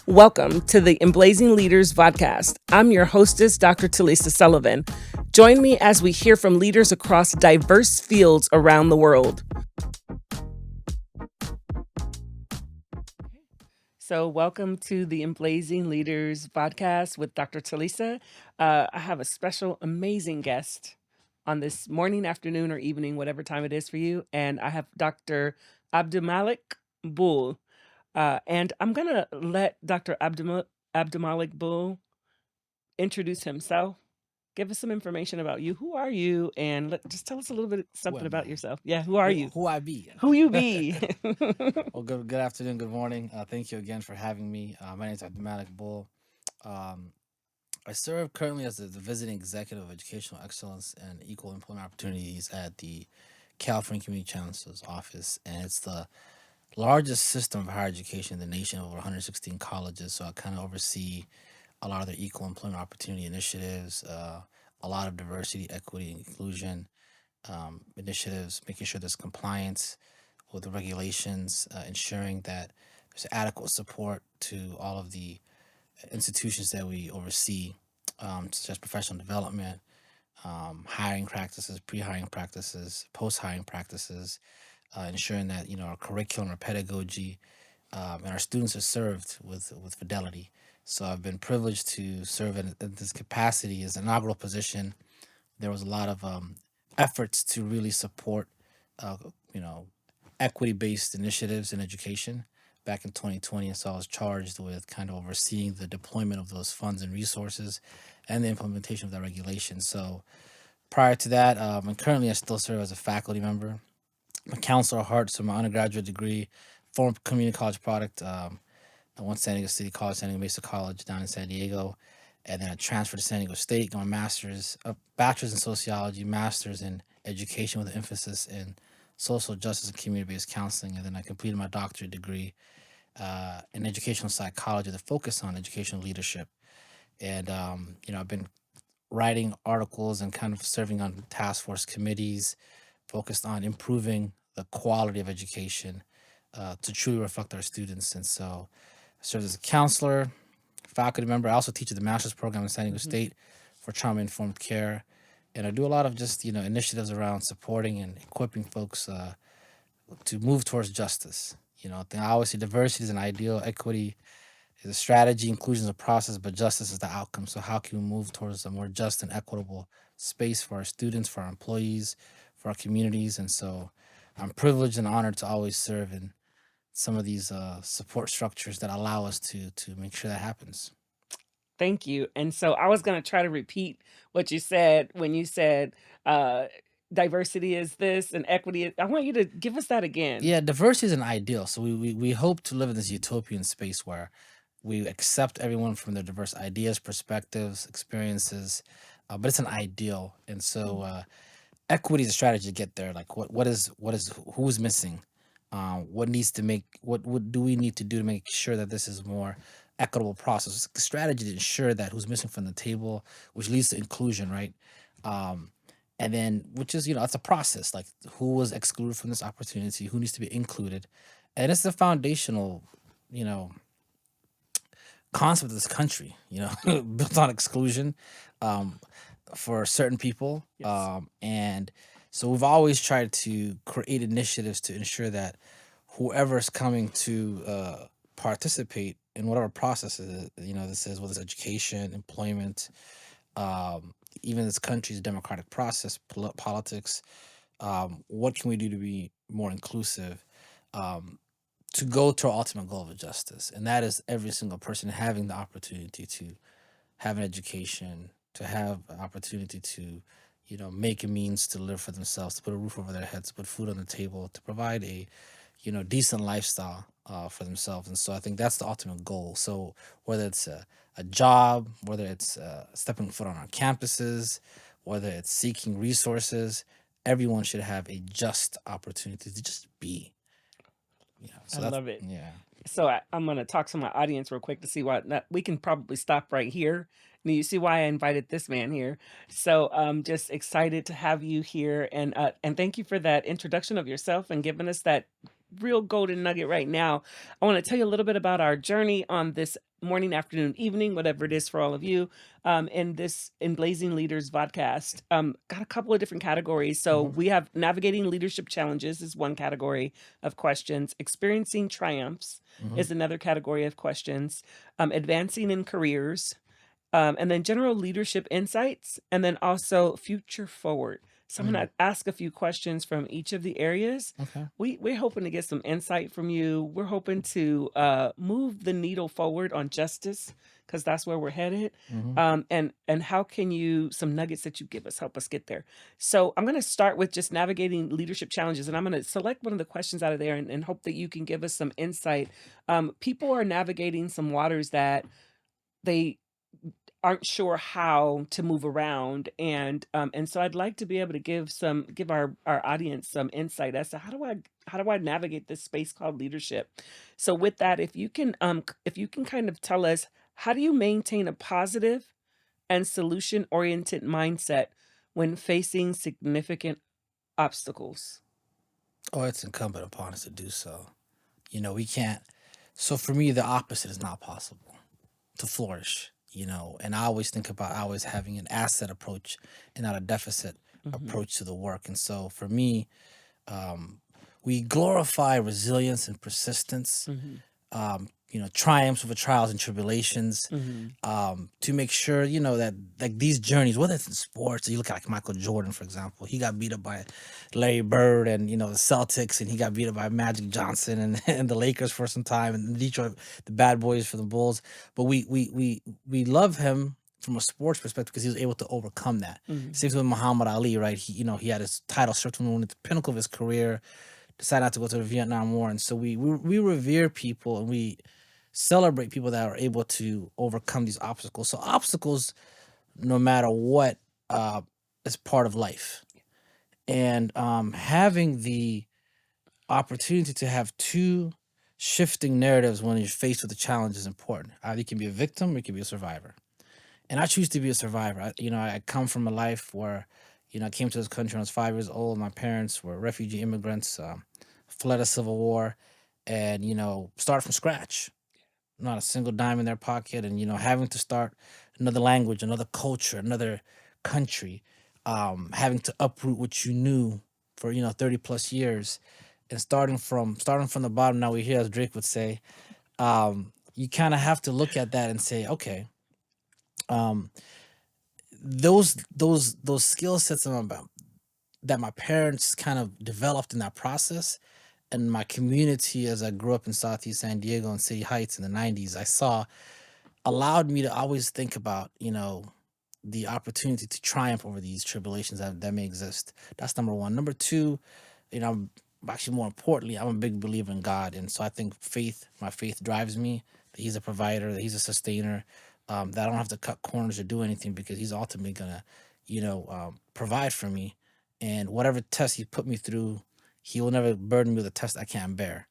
Welcome to the Emblazing Leaders Vodcast. I'm your hostess, Dr. Talisa Sullivan. Join me as we hear from leaders across diverse fields around the world. So, welcome to the Emblazing Leaders Podcast with Dr. Talisa. I have a special, amazing guest on this morning, afternoon, or evening, whatever time it is for you. And I have Dr. Abdimalik Buul. And I'm going to let Dr. Abdimalik Buul introduce himself, give us some information about you. Who are you? And just tell us a little bit Who something am about I? yourself. Yeah, who are you? Who I be? Who you be? Well, good afternoon, good morning. Thank you again for having me. My name is Abdimalik Bull. Um, I serve currently as the visiting executive of educational excellence and equal employment opportunities at the California Community Chancellor's Office, and it's the largest system of higher education in the nation, over 116 colleges. So I kind of oversee a lot of the equal employment opportunity initiatives, a lot of diversity, equity, and inclusion initiatives, making sure there's compliance with the regulations, ensuring that there's adequate support to all of the institutions that we oversee, such as professional development, hiring practices, pre-hiring practices, post-hiring practices, ensuring that our curriculum, our pedagogy, and our students are served with fidelity. So I've been privileged to serve in this capacity as an inaugural position. There was a lot of efforts to really support, uh, you know, equity-based initiatives in education back in 2020, and so I was charged with kind of overseeing the deployment of those funds and resources, and the implementation of that regulation. So prior to that, and currently I still serve as a faculty member, a counselor at heart. So my undergraduate degree, former community college product. I went to San Diego City College, San Diego Mesa College down in San Diego, and then I transferred to San Diego State, got my master's, a bachelor's in sociology, master's in education with an emphasis in social justice and community-based counseling, and then I completed my doctorate degree in educational psychology with a focus on educational leadership. And I've been writing articles and kind of serving on task force committees focused on improving the quality of education to truly reflect our students. And so I served as a counselor, faculty member. I also teach at the master's program in San Diego Mhm. State for trauma informed care. And I do a lot of just, initiatives around supporting and equipping folks to move towards justice. I always say diversity is an ideal, equity is a strategy, inclusion is a process, but justice is the outcome. So how can we move towards a more just and equitable space for our students, for our employees, for our communities? And so I'm privileged and honored to always serve in some of these support structures that allow us to make sure that happens. Thank you. And so I was going to try to repeat what you said when you said uh, diversity is this and equity. I want you to give us that again. Yeah, diversity is an ideal. So we hope to live in this utopian space where we accept everyone from their diverse ideas, perspectives, experiences, but it's an ideal. And so equity is a strategy to get there. Like what is who's missing? What needs to make what do we need to do to make sure that this is more equitable process? It's a strategy to ensure that who's missing from the table, which leads to inclusion, right? Um, and then which is it's a process. Like who was excluded from this opportunity, who needs to be included, and it's the foundational, you know, concept of this country. Built on exclusion. Um, for certain people. Yes. And so we've always tried to create initiatives to ensure that whoever's coming to participate in whatever process this is, whether it's education, employment, even this country's democratic process, politics. What can we do to be more inclusive? Um, to go to our ultimate goal of justice, and that is every single person having the opportunity to have an education, to have an opportunity to, make a means to live for themselves, to put a roof over their heads, to put food on the table, to provide a, decent lifestyle for themselves. And so I think that's the ultimate goal. So whether it's a job, whether it's stepping foot on our campuses, whether it's seeking resources, everyone should have a just opportunity to just be. I So that's love it. yeah. So I'm going to talk to my audience real quick to see what we can probably stop right here. Now you see why I invited this man here. So I'm just excited to have you here, and thank you for that introduction of yourself and giving us that real golden nugget right now. I want to tell you a little bit about our journey on this morning, afternoon, evening, whatever it is for all of you, in this Emblazing Leaders Vodcast. Got a couple of different categories. So Hmm. we have navigating leadership challenges is one category of questions. Experiencing triumphs Hmm. is another category of questions. Advancing in careers, and then general leadership insights, and then also future forward. So I'm Mm. going to ask a few questions from each of the areas. Okay. We're hoping to get some insight from you. We're hoping to move the needle forward on justice because that's where we're headed. Hmm. And how can you some nuggets that you give us help us get there? So I'm going to start with just navigating leadership challenges, and I'm going to select one of the questions out of there and hope that you can give us some insight. People are navigating some waters that they aren't sure how to move around, and so I'd like to be able to give our audience some insight as to how do I navigate this space called leadership. So with that, if you can kind of tell us, how do you maintain a positive and solution oriented mindset when facing significant obstacles? Oh, it's incumbent upon us to do so. We can't. So for me, the opposite is not possible to flourish. And I always think about always having an asset approach and not a deficit Hmm. approach to the work. And so for me, um, we glorify resilience and persistence, Hmm. triumphs over trials and tribulations, Hmm. to make sure, that like these journeys, whether it's in sports, you look at like Michael Jordan, for example, he got beat up by Larry Bird and, the Celtics, and he got beat up by Magic Johnson and, and the Lakers for some time, and Detroit, the bad boys for the Bulls. But we love him from a sports perspective because he was able to overcome that. Hmm. Same with Muhammad Ali, right? He had his title stripped from him at the pinnacle of his career, decided not to go to the Vietnam War. And so we revere people, and we celebrate people that are able to overcome these obstacles. So obstacles, no matter what, uh, is part of life. And having the opportunity to have two shifting narratives when you're faced with a challenge is important. Either you can be a victim or you can be a survivor. And I choose to be a survivor. I come from a life where, I came to this country when I was 5 years old. My parents were refugee immigrants, fled a civil war, and, started from scratch. Not a single dime in their pocket, and, having to start another language, another culture, another country, having to uproot what you knew for, 30 plus years, and starting from the bottom. Now we're here, as Drake would say. You kind of have to look at that and say, okay, um, those skill sets that my parents kind of developed in that process, and my community as I grew up in Southeast San Diego and City Heights in the 90s, I saw, allowed me to always think about, the opportunity to triumph over these tribulations that may exist. That's number one. Number two, actually more importantly, I'm a big believer in God. And so I think my faith drives me, that He's a provider, that He's a sustainer, that I don't have to cut corners or do anything because He's ultimately going to, provide for me. And whatever test He put me through, He will never burden me with a test I can't bear.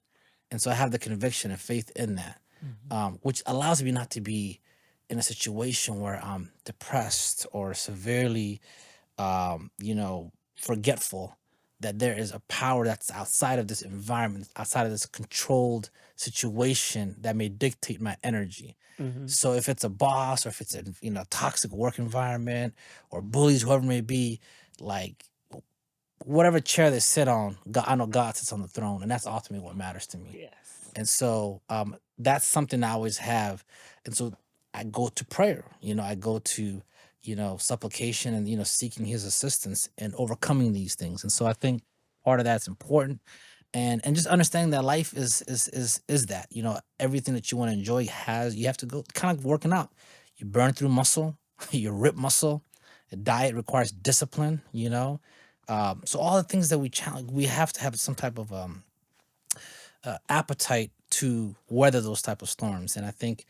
And so I have the conviction and faith in that, Hmm. which allows me not to be in a situation where I'm depressed or severely, forgetful that there is a power that's outside of this environment, outside of this controlled situation that may dictate my energy. Hmm. So if it's a boss, or if it's a toxic work environment, or bullies, whoever it may be, like whatever chair they sit on, God, I know God sits on the throne, and that's ultimately what matters to me. Yes. And so that's something I always have. And so I go to prayer, I go to, supplication, and, seeking His assistance and overcoming these things. And so I think part of that's important. And just understanding that life is that, everything that you want to enjoy, you have to go kind of working out. You burn through muscle, you rip muscle. A diet requires discipline, so all the things that we have to have some type of appetite to weather those type of storms. And I think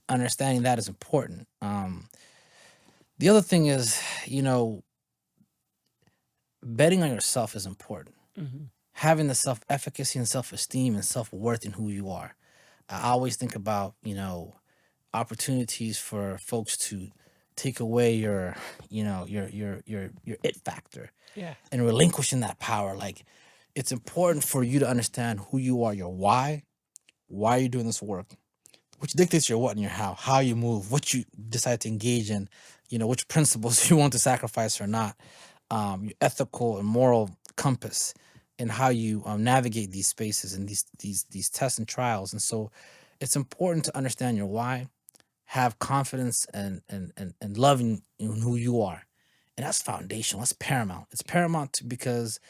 understanding that is important. The other thing is, betting on yourself is important. Hmm. Having the self-efficacy and self-esteem and self-worth in who you are. I always think about, opportunities for folks to take away your it factor Yeah. and relinquishing that power. Like, it's important for you to understand who you are, your why you're doing this work, which dictates your what and your how you move, what you decide to engage in, which principles you want to sacrifice or not, your ethical and moral compass, and how you navigate these spaces and these tests and trials. And so, it's important to understand your why, have confidence and loving in who you are, and that's foundational. That's paramount. It's paramount because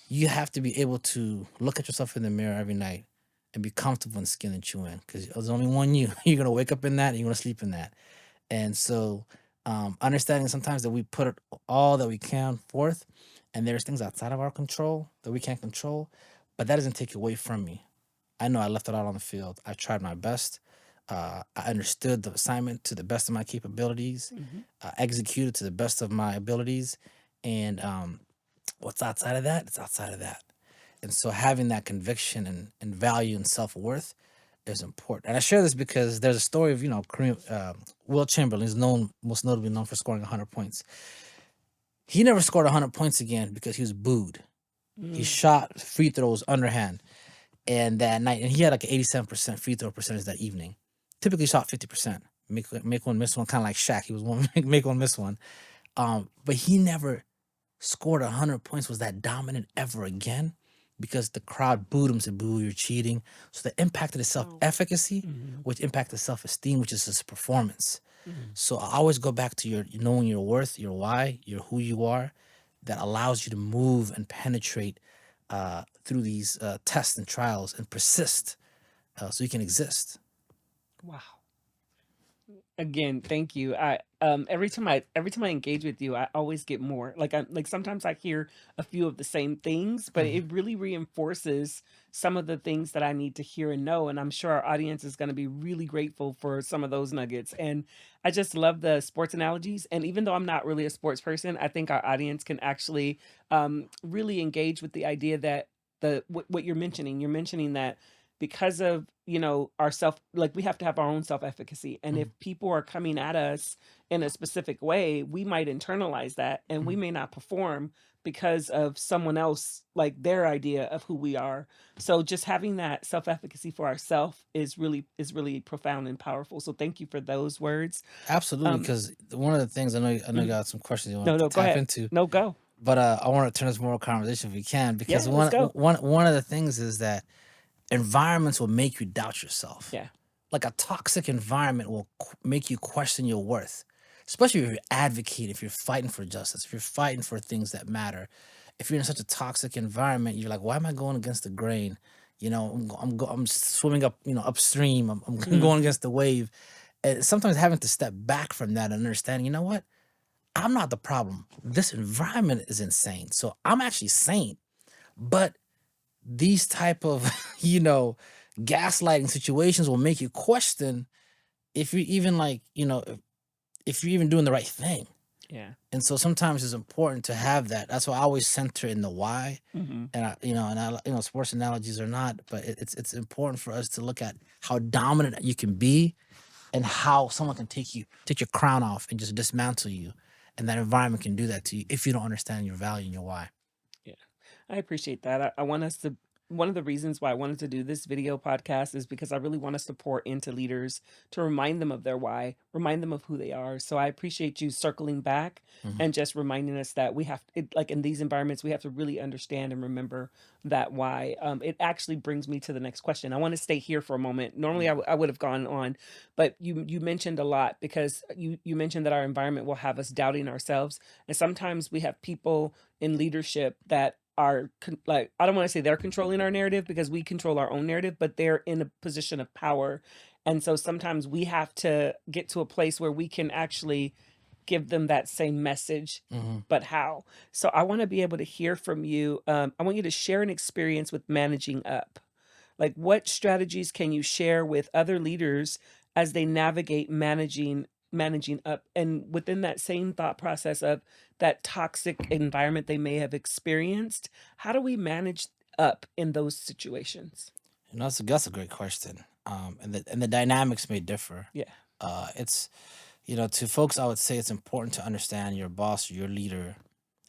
you have to be able to look at yourself in the mirror every night and be comfortable in the skin that you in, because there's only one you. You're gonna wake up in that and you're gonna sleep in that. And so, understanding sometimes that we put all that we can forth, and there's things outside of our control that we can't control, but that doesn't take away from me. I know I left it out on the field. I tried my best. I understood the assignment to the best of my capabilities, Mhm. executed to the best of my abilities, and what's outside of that, it's outside of that. And so having that conviction and value and self worth is important. And I share this because there's a story of Kareem, Will Chamberlain is most notably known for scoring 100 points. He never scored 100 points again because he was booed. He Mm. shot free throws underhand, and that night, and he had like an 87% free throw percentage that evening. Typically shot 50%. Make one, miss one, kind of like Shaq. He was one make one, miss one. But he never scored 100 points, was that dominant ever again, because the crowd booed him, said, "Boo, you're cheating." So the impact of the self Oh. efficacy, Mhm. which impacted self esteem, which is his performance. Mhm. So I always go back to your knowing your worth, your why, your who you are, that allows you to move and penetrate through these tests and trials and persist, so you can exist. Wow. Again, thank you. Every time I engage with you, I always get more. Like sometimes I hear a few of the same things, but Mhm. it really reinforces some of the things that I need to hear and know. And I'm sure our audience is going to be really grateful for some of those nuggets. And I just love the sports analogies. And even though I'm not really a sports person, I think our audience can actually really engage with the idea that what you're mentioning that because of our self, like we have to have our own self efficacy, and if Mhm. people are coming at us in a specific way, we might internalize that and we Mhm. may not perform because of someone else, like their idea of who we are. So just having that self efficacy for ourselves is really profound and powerful, so thank you for those words. Absolutely, um because one of the things I know you mhm. got some questions you want No, to no, go tap ahead. into, No, go. but I want to turn this more a conversation if we can, because Yeah, let's go. one of the things is that environments will make you doubt yourself. Yeah. Like a toxic environment will make you question your worth, especially if you're advocating, if you're fighting for justice, if you're fighting for things that matter. If you're in such a toxic environment, you're like, why am I going against the grain? I'm swimming up, upstream. I'm going Mhm. against the wave. And sometimes having to step back from that and understand, you know what? I'm not the problem. This environment is insane. So I'm actually sane. But these type of gaslighting situations will make you question if you're even like if you're even doing the right thing. Yeah. And so sometimes it's important to have that. That's why I always center in the why. Mhm. And sports analogies or not, but it's important for us to look at how dominant you can be, and how someone can take your crown off and just dismantle you, and that environment can do that to you if you don't understand your value and your why. Yeah, I appreciate that. I want us to, one of the reasons why I wanted to do this video podcast is because I really want us to pour into leaders to remind them of their why, remind them of who they are. So I appreciate you circling back Mhm. and just reminding us that we have, like in these environments, we have to really understand and remember that why. It actually brings me to the next question. I want to stay here for a moment. Normally, Yeah. I would have gone on, but you mentioned a lot, because you mentioned that our environment will have us doubting ourselves, and sometimes we have people in leadership that are like, I don't want to say they're controlling our narrative, because we control our own narrative, but they're in a position of power. And so sometimes we have to get to a place where we can actually give them that same message, Mhm. but how? So I want to be able to hear from you. I want you to share an experience with managing up. Like, what strategies can you share with other leaders as they navigate managing up, and within that same thought process of that toxic environment they may have experienced, how do we manage up in those situations? That's a great question. And the dynamics may differ. Yeah. It's to folks, I would say it's important to understand your boss, your leader,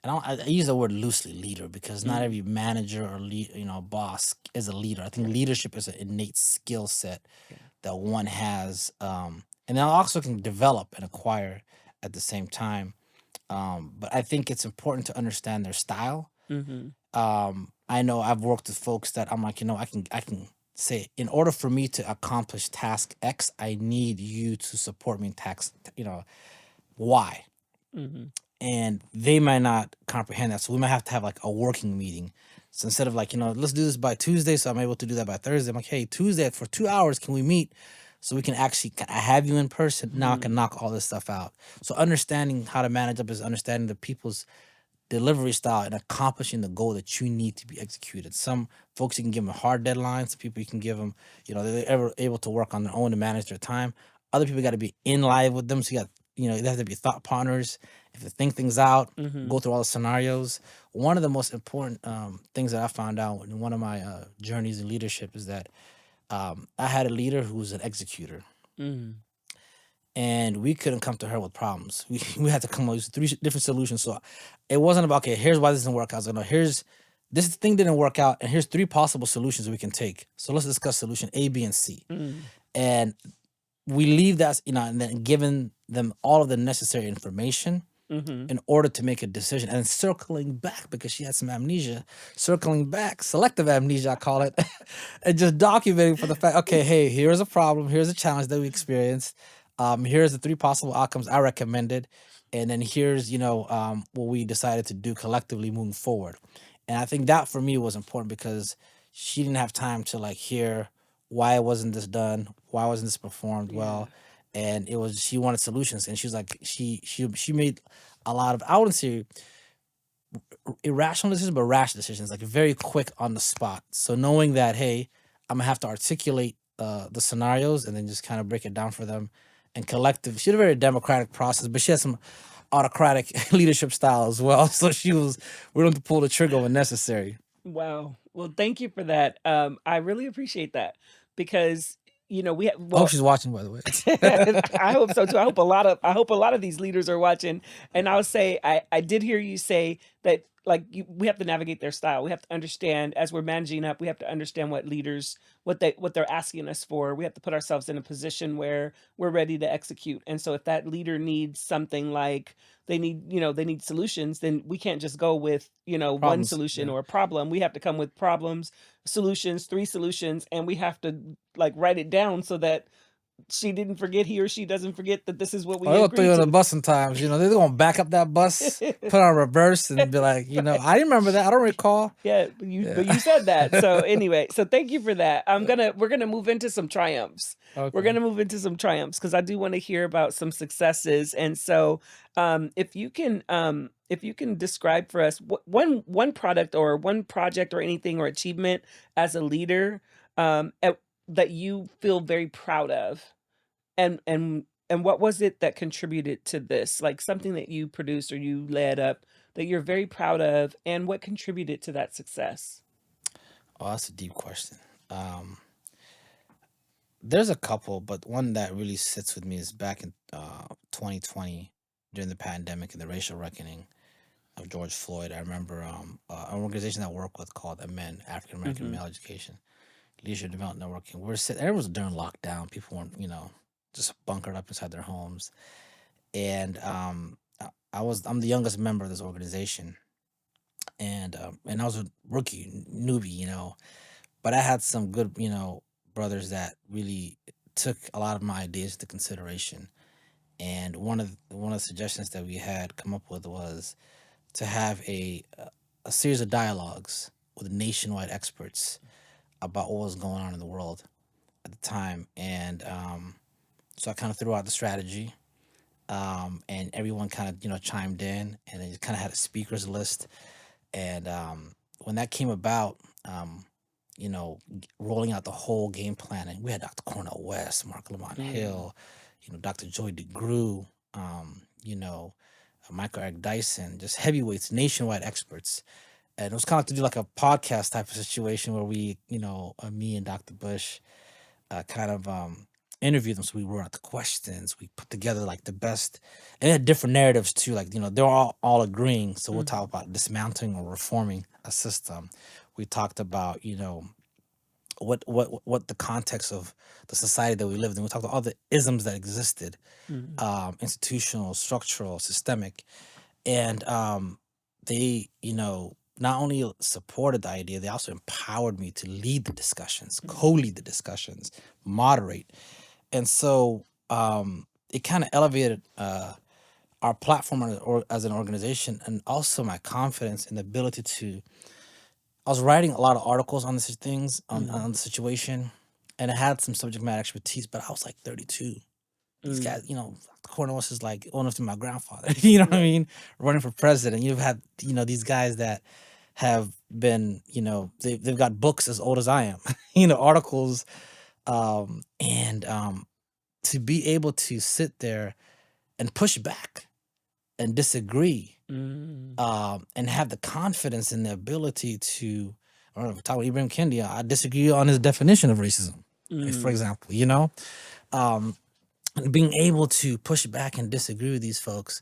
and I use the word loosely, leader, because not Mm, every manager or boss is a leader. I think yeah, leadership is an innate skill set yeah. that one has, and then also can develop and acquire at the same time. But I think it's important to understand their style. Mhm, I know I've worked with folks that I'm like, I can say, in order for me to accomplish task X, I need you to support me in task, Y. mhm, And they might not comprehend that. So we might have to have like a working meeting. So instead of like, let's do this by Tuesday, so I'm able to do that by Thursday. I'm like, hey, Tuesday for 2 hours, can we meet so we can actually I have you in person? Now I can mhm. knock all this stuff out. So understanding how to manage up is understanding the people's delivery style and accomplishing the goal that you need to be executed. Some folks, you can give them hard deadlines. Some people, you can give them, they're ever able to work on their own to manage their time. Other people got to be in live with them. So they have to be thought partners. If they think things out, go Mhm, through all the scenarios. One of the most important things that I found out in one of my journeys in leadership is that I had a leader who was an executor, mhm, and we couldn't come to her with problems. We had to come up with three different solutions. So it wasn't about, okay, here's why this didn't work out. So no, here's this thing didn't work out, and here's three possible solutions we can take. So let's discuss solution A, B, and C. mm, And we leave that, and then giving them all of the necessary information mhm. in order to make a decision. And circling back, because she had some amnesia, circling back, selective amnesia, I call it, and just documenting for the fact, okay, hey, here's a problem, here's a challenge that we experienced. Here's the three possible outcomes I recommended. And then here's, what we decided to do collectively moving forward. And I think that for me was important because she didn't have time to like hear why wasn't this done, why wasn't this performed Yeah, well. And it was she wanted solutions, and she was like she made a lot of, I wouldn't say irrational decisions, but rash decisions, like very quick on the spot. So knowing that, hey, I'm gonna have to articulate the scenarios and then just kind of break it down for them. And collective, she had a very democratic process, but she had some autocratic leadership style as well. So she was willing to pull the trigger when necessary. wow. Well, thank you for that. I really appreciate that because, we have I hope well, she's watching, by the way. I hope so too. I hope a lot of these leaders are watching. And I'll say I did hear you say that we have to navigate their style. We have to understand as we're managing up, we have to understand what leaders what they're asking us for. We have to put ourselves in a position where we're ready to execute. And so if that leader needs something like they need solutions, then we can't just go with, one Problems. solution Yeah. or a problem. We have to come with problems, solutions, three solutions, and we have to like write it down so that she didn't forget he or she doesn't forget that this is what Or we they'll throw you agreed on the to. bus sometimes. They're gonna back up that bus, put on reverse, and be like, I remember that. I don't recall. Yeah, Yeah. but you said that. So anyway, so thank you for that. We're gonna move into some triumphs. We're Okay. gonna move into some triumphs because I do want to hear about some successes. And so if you can describe for us one product or one project or anything or achievement as a leader that you feel very proud of. And what was it that contributed to this? Like something that you produced or you led up that you're very proud of, and what contributed to that success? Oh, that's a deep question. Um, there's a couple, but one that really sits with me is back in 2020 during the pandemic and the racial reckoning of George Floyd. I remember an organization I work with called AMEN, African American Mhm. Male Education Leadership Development Networking. We're sitting, everyone was during lockdown. People weren't, just bunkered up inside their homes. And I'm the youngest member of this organization, and I was a rookie newbie, but I had some good, brothers that really took a lot of my ideas into consideration. And one of the suggestions that we had come up with was to have a series of dialogues with nationwide experts about what was going on in the world at the time. And so I kind of threw out the strategy, and everyone kind of chimed in, and then kind of had a speakers list. And when that came about, rolling out the whole game plan, and we had Dr. Cornel West, Mark Lamont Mm. Hill, Dr. Joy DeGrew, Michael Eric Dyson, just heavyweights, nationwide experts. And it was kind of to do like a podcast type of situation where we, me and Dr. Bush, kind of interview them. So we wrote out the questions. We put together like the best, and had different narratives too. Like they're all agreeing. So we'll talk Mhm. about dismantling or reforming a system. We talked about what the context of the society that we lived in. We talked about all the isms that existed, Mhm. institutional, structural, systemic, and they not only supported the idea, they also empowered me to lead the discussions, Mhm. co-lead the discussions, moderate. And so it kind of elevated our platform as an organization, and also my confidence and the ability to. I was writing a lot of articles on these things Mhm. on the situation, and I had some subject matter expertise, but I was like 32. These Mm. guys, Cornelius is like owner to my grandfather. You know what I Right. mean? Running for president, you've had these guys that have been, they've got books as old as I am. Articles, and to be able to sit there and push back and disagree, Mm. and have the confidence and the ability to, I don't know, talk about Ibrahim Kendi, I disagree on his definition of racism, for Mm. example, um, and being able to push back and disagree with these folks,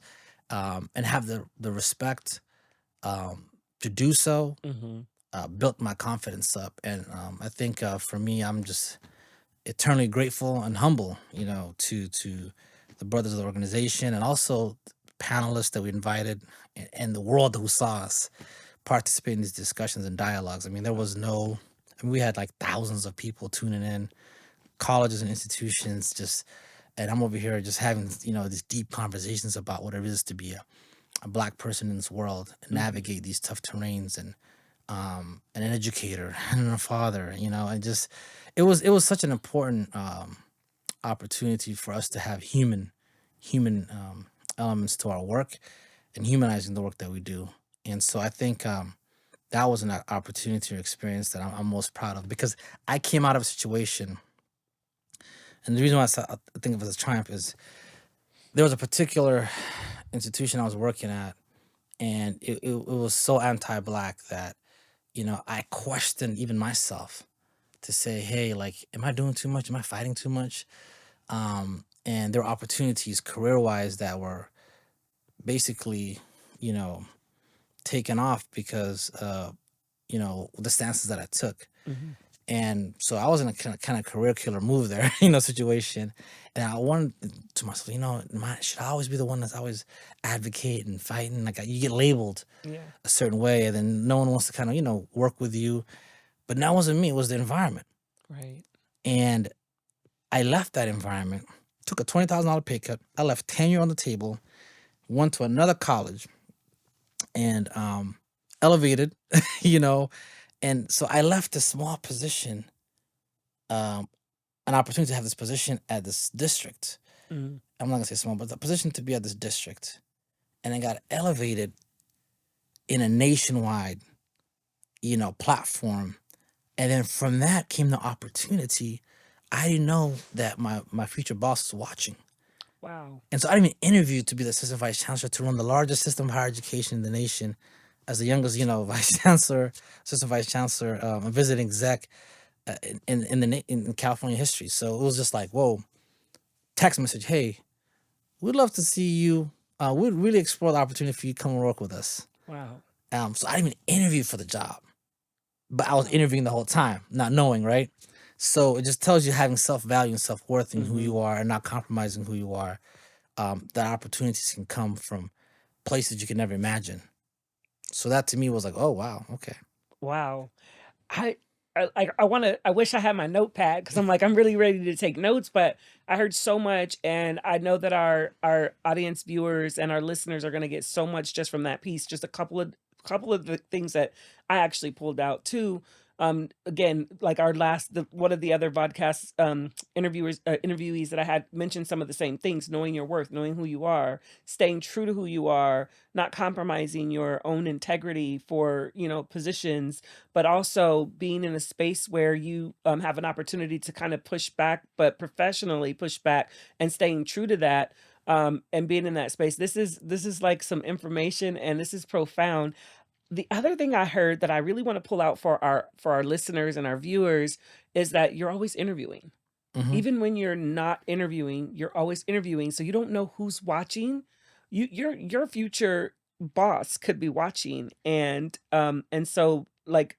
and have the respect, to do so, Mhm. built my confidence up. And I think for me, I'm just eternally grateful and humble, to the brothers of the organization, and also panelists that we invited, and the world who saw us participate in these discussions and dialogues. I mean, there was no, I mean, we had like thousands of people tuning in, colleges and institutions, just, and I'm over here just having, these deep conversations about what it is to be a black person in this world and Mhm. navigate these tough terrains, and an educator and a father, and just, it was such an important opportunity for us to have human elements to our work, and humanizing the work that we do. And so I think that was an opportunity or experience that I'm most proud of, because I came out of a situation, and the reason why I think of it as a triumph is there was a particular institution I was working at, and it was so anti-black that I questioned even myself to say, hey, like, am I doing too much? Am I fighting too much? And there were opportunities career-wise that were basically, you know, taken off because the stances that I took. Mhm. And so I was in a kind of career killer move there, situation. And I wanted to myself, should I always be the one that's always advocate and fighting? Like, you get labeled Yeah. a certain way, and then no one wants to kind of, work with you. But that wasn't me, it was the environment. Right. And I left that environment, took a $20,000 pay cut. I left tenure on the table, went to another college, and elevated, you know. And so I left a small position, um, an opportunity to have this position at this district. Mhm. I'm not gonna say small, but the position to be at this district, and I got elevated in a nationwide, platform. And then from that came the opportunity. I didn't know that my future boss was watching. Wow. And so I didn't even interview to be the assistant vice chancellor to run the largest system of higher education in the nation, as the youngest, vice chancellor, assistant vice chancellor, a visiting exec, in California history. So it was just like, whoa. Text message, hey, we'd love to see you. We'd really explore the opportunity for you to come and work with us. Wow. So I didn't even interview for the job, but I was Wow. interviewing the whole time, not knowing, right? So it just tells you having self value and self worth in who you Mhm. are, and not compromising who you are. That opportunities can come from places you can never imagine. So that to me was like, oh wow, okay. Wow. I I wish I had my notepad because I'm like, I'm really ready to take notes, but I heard so much, and I know that our audience viewers and our listeners are gonna get so much just from that piece. Just a couple of the things that I actually pulled out too. Again, like our last the one of the other podcast interviewees that I had mentioned some of the same things, knowing your worth, knowing who you are, staying true to who you are, not compromising your own integrity for, positions, but also being in a space where you have an opportunity to kind of push back, but professionally push back and staying true to that. And being in that space, this is like some information, and this is profound. The other thing I heard that I really want to pull out for our listeners and our viewers is that you're always interviewing. Mm-hmm. Even when you're not interviewing, you're always interviewing, so you don't know who's watching. Your future boss could be watching, and so, like,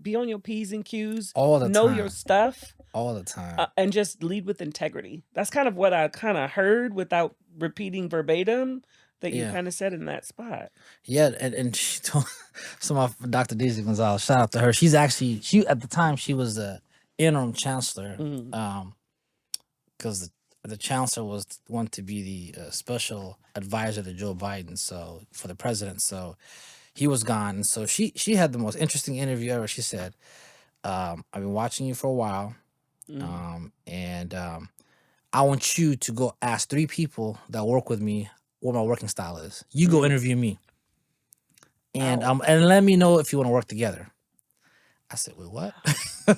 be on your P's and Q's, All the know your time. stuff, All the time. and just lead with integrity. That's kind of what I kinda heard without repeating verbatim that you Yeah. kinda said in that spot. Yeah, and she told so my Dr. Daisy Gonzalez, shout out to her. She at the time she was the interim chancellor, Mm, because the chancellor was one to be the special advisor to Joe Biden, so for the president. So he was gone, and so she had the most interesting interview ever. She said, "I've been watching you for a while, mm. and I want you to go ask 3 people that work with me what my working style is. You go Mm. interview me, Wow. and let me know if you want to work together." I said, "Wait, what?"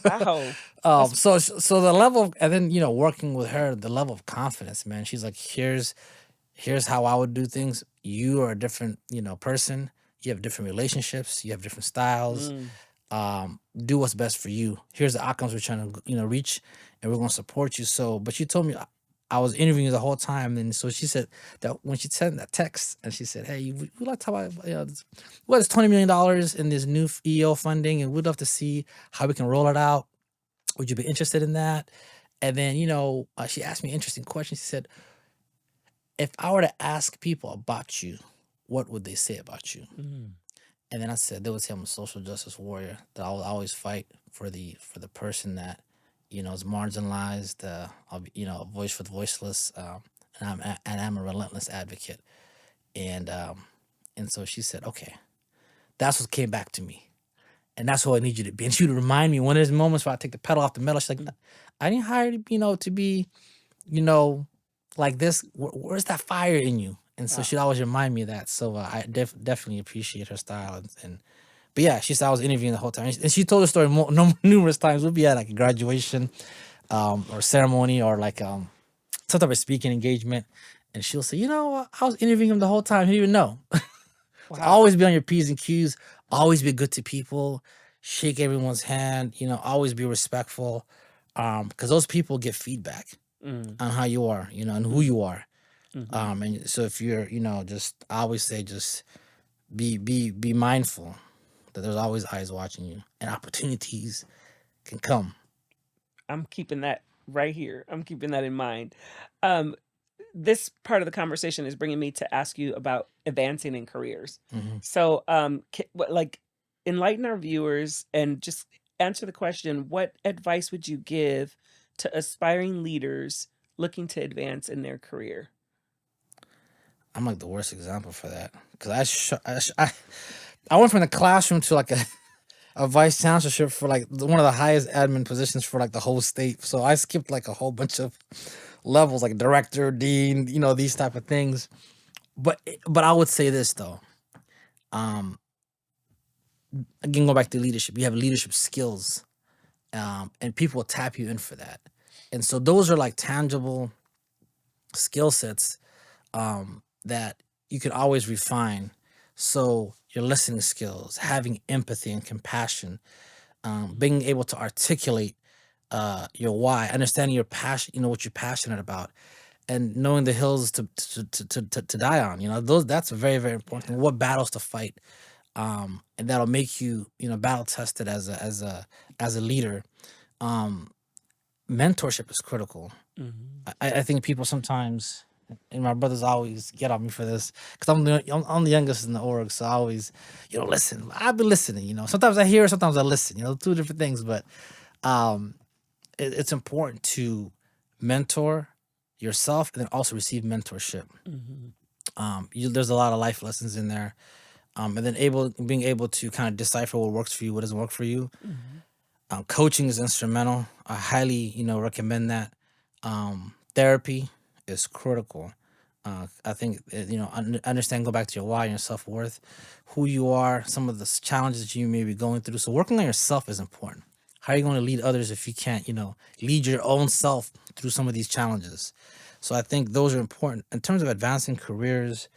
Wow. That's So the level of, and then working with her, the level of confidence, man. She's like, here's how I would do things. You are a different, person. You have different relationships. You have different styles. mm, Do what's best for you. Here's the outcomes we're trying to, reach, and we're going to support you. So, but she told me I was interviewing you the whole time, and so she said that when she sent that text, and she said, "Hey, we like to talk about, what is $20 million in this new EO funding, and we'd love to see how we can roll it out. Would you be interested in that?" And then, she asked me an interesting question. She said, "If I were to ask people about you, what would they say about you?" mm. And then I said, they would say I'm a social justice warrior. That I will always fight for the person that, is marginalized. I'll be, a voice for the voiceless. And I'm a relentless advocate. And so she said, okay, that's what came back to me, and that's what I need you to be. And she would remind me when there's moments where I take the pedal off the metal. She's like, I didn't hire you, to be, you know, like this. Where's that fire in you? And so Wow. she'd always remind me of that. So I definitely appreciate her style. And but yeah, she said I was interviewing the whole time, and she told the story numerous times. We'll be at like a graduation, or ceremony, or like some type of speaking engagement, and she'll say, I was interviewing him the whole time. He didn't even know. So Wow. always be on your P's and Q's. Always be good to people. Shake everyone's hand. Always be respectful. Because those people get feedback Mm, on how you are, and who mm, you are. mhm. And so if you're, just I always say, just be mindful that there's always eyes watching you, and opportunities can come. I'm keeping that right here. I'm keeping that in mind. Um, this part of the conversation is bringing me to ask you about advancing in careers. Hmm. So, enlighten our viewers and just answer the question: what advice would you give to aspiring leaders looking to advance in their career? I'm like the worst example for that, because I went from the classroom to like a vice chancellorship for like one of the highest admin positions for like the whole state. So I skipped like a whole bunch of levels, like director, dean, these type of things. But I would say this though. Um, Again, go back to leadership. You have leadership skills, and people will tap you in for that. And so those are like tangible skill sets, that you can always refine. So your listening skills, having empathy and compassion, being able to articulate your why, understanding your passion, what you're passionate about, and knowing the hills to die on. Those that's very, very important. Yeah. What battles to fight, and that'll make you, battle tested as a leader. Um, Mentorship is critical. Mhm. I think people sometimes, and my brothers always get on me for this, because I'm the youngest in the org, so I always, listen. I've been listening. Sometimes I hear, sometimes I listen. Two different things, but um, it's important to mentor yourself and then also receive mentorship. Mhm. There's a lot of life lessons in there, and then being able to kind of decipher what works for you, what doesn't work for you. Mhm. Coaching is instrumental. I highly, recommend that. Therapy is critical. I think, understand, go back to your why and your self worth, who you are, some of the challenges that you may be going through. So working on yourself is important. How are you going to lead others if you can't, lead your own self through some of these challenges? So I think those are important in terms of advancing careers,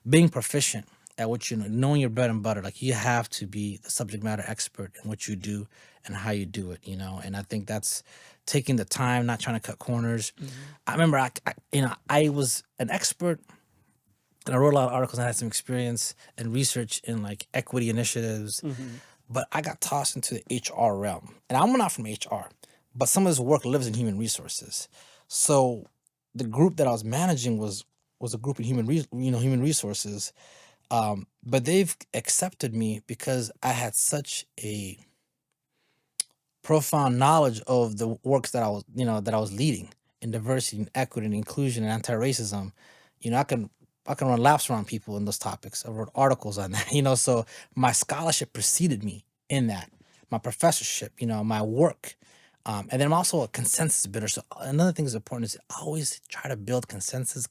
being proficient at what you know, knowing your bread and butter. Like you have to be the subject matter expert in what you do and how you do it, you know. And I think that's taking the time, not trying to cut corners. Mhm. I remember I was an expert and I wrote a lot of articles and I had some experience and research in like equity initiatives, Mhm. but I got tossed into the HR realm. And I'm not from HR, but some of this work lives in human resources. So the group that I was managing was a group in human resources. But they've accepted me because I had such a profound knowledge of the works that I was leading in diversity and equity and inclusion and anti-racism. You know, I can run laps around people in those topics. I wrote articles on that, so my scholarship preceded me in that, my professorship, my work. And then I'm also a consensus builder. So another thing that's important is always try to build consensus.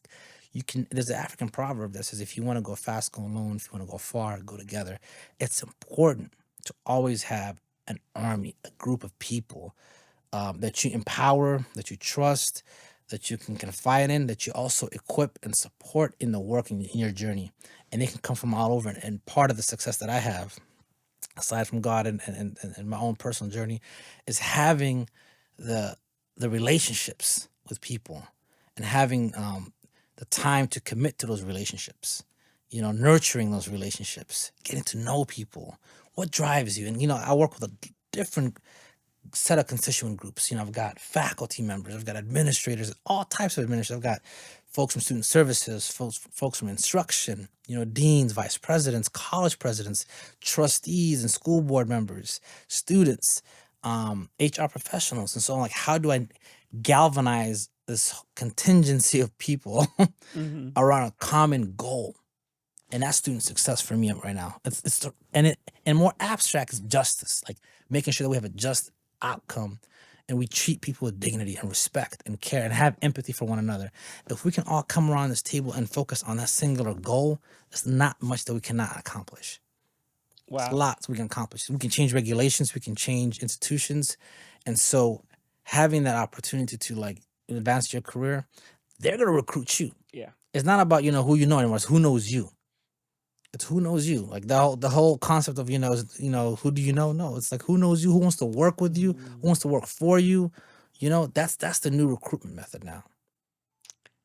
There's an African proverb that says if you want to go fast, go alone. If you want to go far, go together. It's important to always have an army, a group of people that you empower, that you trust, that you can confide in, that you also equip and support in the work in your journey. And they can come from all over. And part of the success that I have, aside from God and my own personal journey, is having the relationships with people and having the time to commit to those relationships. Nurturing those relationships, getting to know people. What drives you? And I work with a different set of constituent groups. I've got faculty members, I've got administrators, all types of administrators. I've got folks from student services, folks from instruction, deans, vice presidents, college presidents, trustees, and school board members, students, HR professionals, and so on. Like, how do I galvanize this contingency of people Mhm. around a common goal? And that's student success for me right now. And more abstract is justice, like making sure that we have a just outcome and we treat people with dignity and respect and care and have empathy for one another. If we can all come around this table and focus on that singular goal, there's not much that we cannot accomplish. There's Wow. lots we can accomplish. We can change regulations, we can change institutions. And so having that opportunity to like advance your career, they're gonna recruit you. Yeah. It's not about who you know anymore, it's who knows you. It's who knows you. Like the whole concept of who do you know? No, it's like who knows you, who wants to work with you, who Mm. wants to work for you. That's the new recruitment method now.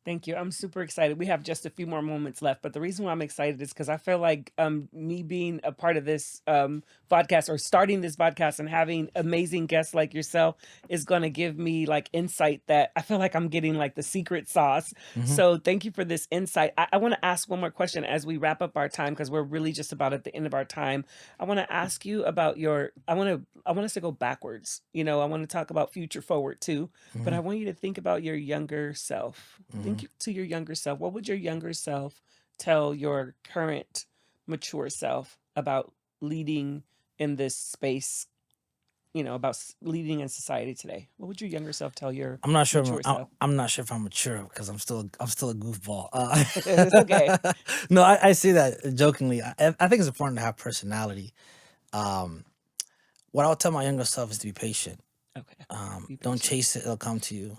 Thank you. I'm super excited. We have just a few more moments left, but the reason why I'm excited is because I feel like me being a part of this podcast or starting this podcast and having amazing guests like yourself is going to give me like insight that I feel like I'm getting like the secret sauce. Hmm. So thank you for this insight. I want to ask one more question as we wrap up our time because we're really just about at the end of our time. I want to ask you about I want us to go backwards. I want to talk about future forward too, but Hmm. I want you to think about your younger self. Hmm. Think to your younger self. What would your younger self tell your current mature self about leading in this space, about leading in society today? What would your younger self tell your I'm not sure. mature I'm, self? I'm not sure if I'm mature because I'm still a goofball. It's okay. No, I say that jokingly. I think it's important to have personality. Um, what I would tell my younger self is to be patient. Okay. Be Don't patient. chase it; it'll come to you.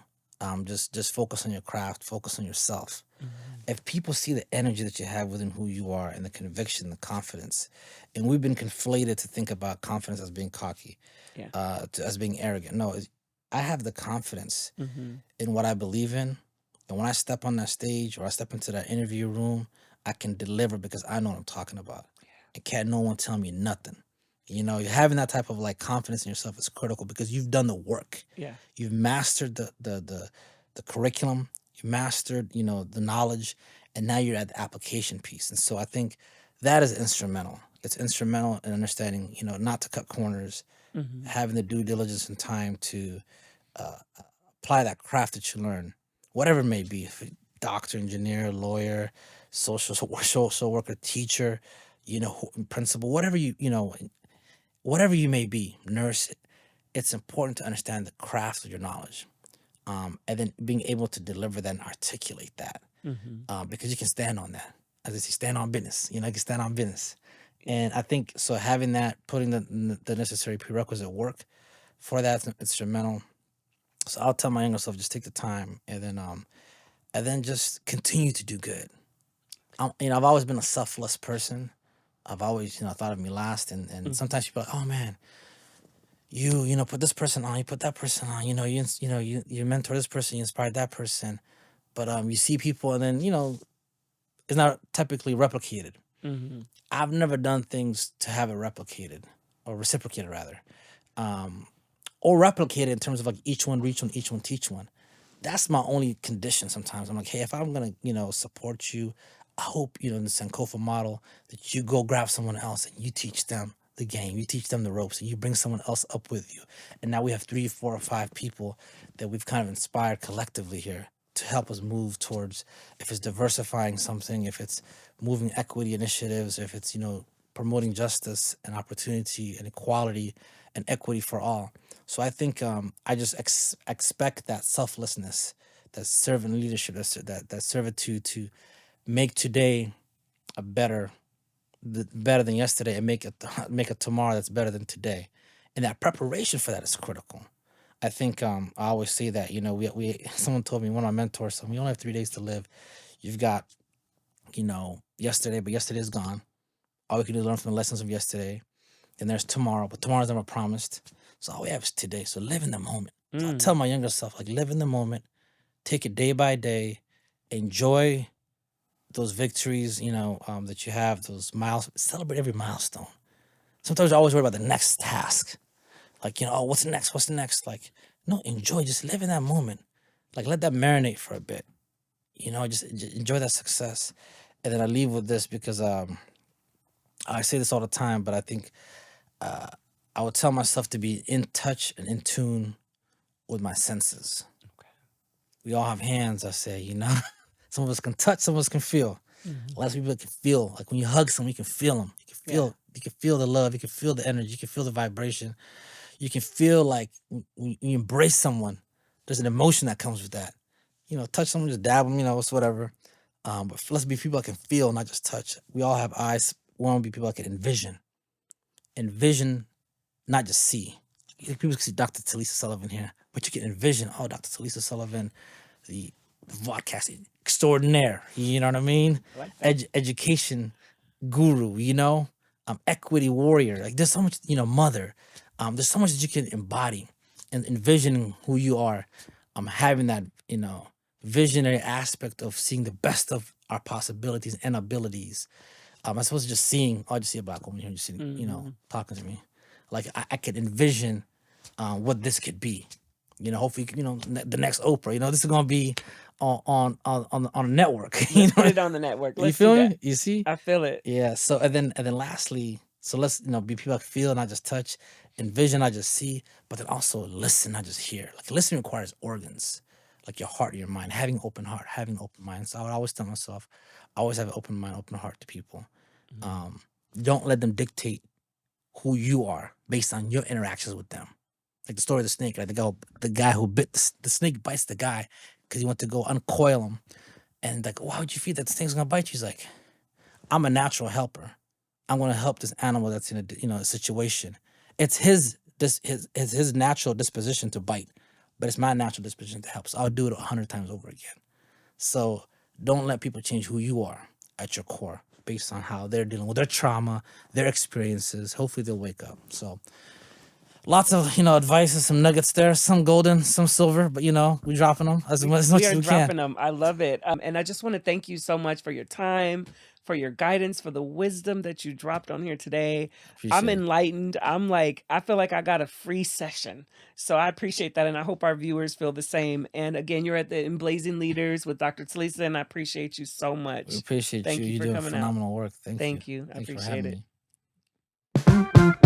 Just focus on your craft. Focus on yourself. Mhm. If people see the energy that you have within who you are and the conviction, the confidence, and we've been conflated to think about confidence as being cocky, Yeah. as being arrogant. No, I have the confidence Hmm. in what I believe in, and when I step on that stage or I step into that interview room, I can deliver because I know what I'm talking about. And can't no one tell me nothing. Having that type of like confidence in yourself is critical because you've done the work. Yeah. You've mastered the curriculum. You mastered, the knowledge, and now you're at the application piece. And so I think that is instrumental. It's instrumental in understanding, not to cut corners, Hmm. having the due diligence and time to uh, apply that craft that you learn, whatever it may be, if you're doctor, engineer, lawyer, social worker, teacher, principal, whatever you may be, nurse. It's important to understand the craft of your knowledge, and then being able to deliver that and articulate that, Hmm. because you can stand on that. As I say, stand on business. You can stand on business, Yeah. and I think so. Having that, putting the necessary prerequisite work for that's instrumental. So I'll tell my younger self just take the time, and then just continue to do good. I've always been a selfless person. I've always, thought of me last. And Mhm. sometimes people are like, oh man, you put this person on, you put that person on, you mentor this person, you inspired that person. But you see people and then, it's not typically replicated. Mhm. I've never done things to have it replicated or reciprocated rather. Um, or replicated in terms of like each one reach one, each one teach one. That's my only condition sometimes. I'm like, hey, if I'm gonna, support you, I hope, in the Sankofa model that you go grab someone else and you teach them the game, you teach them the ropes, and you bring someone else up with you. And now we have 3, 4, or 5 people that we've kind of inspired collectively here to help us move towards, if it's diversifying something, if it's moving equity initiatives, if it's, promoting justice and opportunity and equality and equity for all. So I think I just expect that selflessness, that servant leadership, that servitude to make today a better than yesterday, and make a tomorrow that's better than today, and that preparation for that is critical. I think I always say that we someone told me, one of my mentors, so we only have 3 days to live. You've got yesterday, but yesterday is gone. All we can do is learn from the lessons of yesterday. Then there's tomorrow, but tomorrow's never promised. So all we have is today. So live in the moment. So I Mm. tell my younger self, like, live in the moment, take it day by day, enjoy those victories, that you have, those celebrate every milestone. Sometimes I always worry about the next task. Like, oh, what's next? What's next? Like, no, enjoy, just live in that moment. Like, let that marinate for a bit, just enjoy that success. And then I leave with this because I say this all the time, but I think I would tell myself to be in touch and in tune with my senses. Okay. We all have hands, I say, Some of us can touch, some of us can feel. Mhm. A lot of people can feel. Like when you hug someone, you can feel them. Yeah. You can feel the love, you can feel the energy, you can feel the vibration. You can feel like when you embrace someone, there's an emotion that comes with that. Touch someone, just dab them, it's whatever. But let's be people that can feel, not just touch. We all have eyes. We want to be people that can envision. Envision, not just see. People can see Dr. Talisa Sullivan here, but you can envision, oh, Dr. Talisa Sullivan, the vodcast extraordinaire. You know what I mean? I like that. Education guru. Equity warrior. Like there's so much. Mother. There's so much that you can embody and envisioning who you are. Having that visionary aspect of seeing the best of our possibilities and abilities. As opposed to just seeing, oh, I just see a black woman here, just sitting, Mhm. talking to me. Like I could envision what this could be. Hopefully, the next Oprah. This is gonna be on a network. Let's put it on the network. You Let's do feel that. me? You see? I feel it. Yeah. So and then lastly, so let's be people that feel, not just touch, envision, not just see, but then also listen, not just hear. Like listening requires organs, like your heart, your mind, having open heart, having open mind. So I would always tell myself, always have an open mind, open heart to people. Mhm. Um, don't let them dictate who you are based on your interactions with them. Like the story of the snake, right? The guy who bit the snake bites the guy because he went to go uncoil him, and like, why would you feel that the snake's gonna bite you? He's like, I'm a natural helper. I'm gonna help this animal that's in a situation. It's his natural disposition to bite, but it's my natural disposition to help. So I'll do it 100 times over again. So don't let people change who you are at your core based on how they're dealing with their trauma, their experiences. Hopefully they'll wake up. So lots of advice and some nuggets there, some golden, some silver, but we dropping them as We much are as we can. dropping them. I love it. And I just want to thank you so much for your time, for your guidance, for the wisdom that you dropped on here today. I'm Appreciate it. enlightened. I feel like I got a free session. So I appreciate that. And I hope our viewers feel the same. And again, you're at the Emblazing Leaders with Dr. Talisa, and I appreciate you so We much. appreciate you. Thank you You're for doing coming out. phenomenal work. Thank you. Thank you. I Thanks for appreciate having it. me.